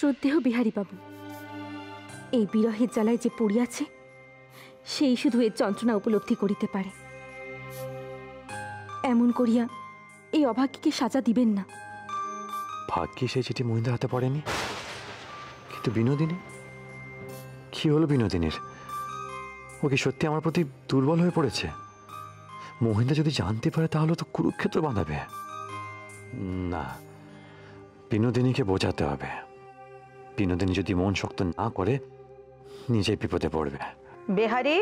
শ্রদ্ধেয় বিহারী বাবু, এই বিরহের জ্বালায় যে পড়িয়াছে সেই শুধু এর যন্ত্রণা উপলব্ধি করিতে পারে। এমন করিয়া এই অভাগ্যকে সাজা দিবেন না। ভাগ্যে সেই চিঠি মহিন্দার হাতে পড়েনি, কিন্তু বিনোদিনী, কি হলো বিনোদিনীর? ও কি সত্যি আমার প্রতি দুর্বল হয়ে পড়েছে? মহিন্দা যদি জানতে পারে তাহলে তো কুরুক্ষেত্র বাঁধাবে। না, বিনোদিনীকে বোঝাতে হবে। বিনোদিনী যদি মন শক্ত না করে নিজেই বিপদে পড়বে। বিহারী,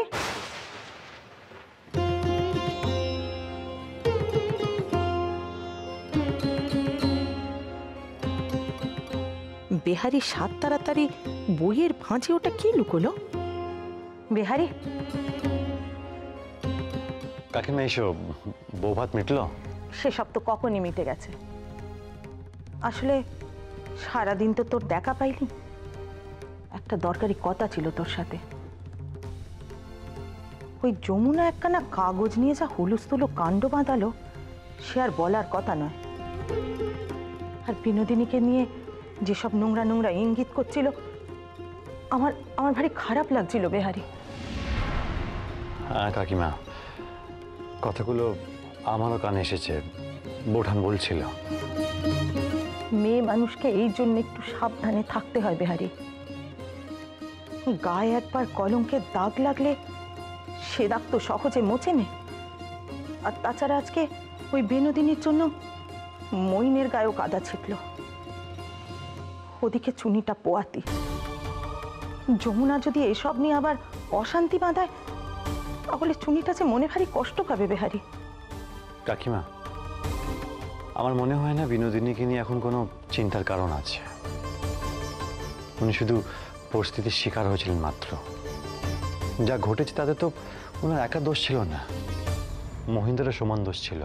বিহারী সাত তাড়াতাড়ি বইয়ের ভাঁজে ওটা কি লুকোলো? বিহারী, কাকিমা এসো, বউ ভাত মিটলো? সেসব তো কখনই মিটে গেছে। আসলে সারাদিন তো তোর দেখা পাইনি, একটা দরকারি কথা ছিল তোর সাথে। ওই যমুনা একখানা কাগজ নিয়ে যা হুলুস্থুলো কাণ্ড বাঁধালো সে আর বলার কথা নয়। আর বিনোদিনীকে নিয়ে যেসব নোংরা নোংরা ইঙ্গিত করছিল আমার আমার ভারী খারাপ লাগছিল বিহারী। হ্যাঁ কাকিমা, কথাগুলো আমারও কানে এসেছে। বোঠান বলছিল। মেয়ে মানুষকে এই জন্য একটু সাবধানে থাকতে হয় বিহারী। গায়ে একবার কলঙ্কের দাগ লাগলে সে দাগ তো সহজে মোচে নে। আর তাছাড়া আজকে ওই বিনোদিনীর জন্য মইনের গায়েও কাদা ছিটল। ওদিকে চুনিটা পোয়াতি। যমুনা যদি এসব নিয়ে আবার অশান্তি বাঁধায় তাহলে চুনিটা যে মনে ভারী কষ্ট পাবে বিহারী। কাকিমা, আমার মনে হয় না বিনোদিনীকে নিয়ে এখন কোনো চিন্তার কারণ আছে। উনি শুধু পরিস্থিতির শিকার হয়েছিলেন মাত্র। যা ঘটেছে তাতে তো ওনার একা দোষ ছিল না, মহিন্দারও সমান দোষ ছিল।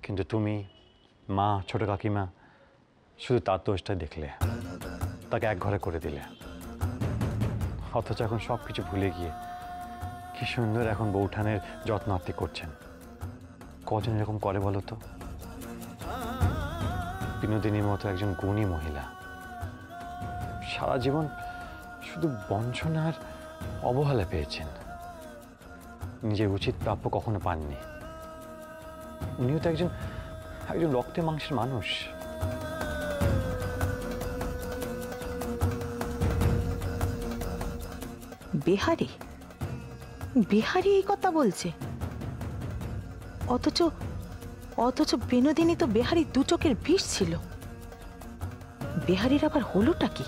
কিন্তু তুমি, মা, ছোট কাকিমা শুধু তার দোষটা দেখলে, তাকে এক ঘরে করে দিলে। অথচ এখন সব কিছু ভুলে গিয়ে কি সুন্দর এখন বৌঠানের যত্ন আত্তি করছেন। কজন এরকম করে বলো তো? বিনোদিনীর মতো একজন গুণী মহিলা সারা জীবন শুধু বঞ্চনার অবহেলা পেয়েছেন, নিজের উচিত প্রাপ্য কখনো পাননি। উনিও তো একজন রক্তে মাংসের মানুষ। বিহারী বিহারী এই কথা বলছে, অথচ বিনোদিনী তো বিহারীর দু চোখের বিষ ছিল। বিহারীর আবার হলোটা কি?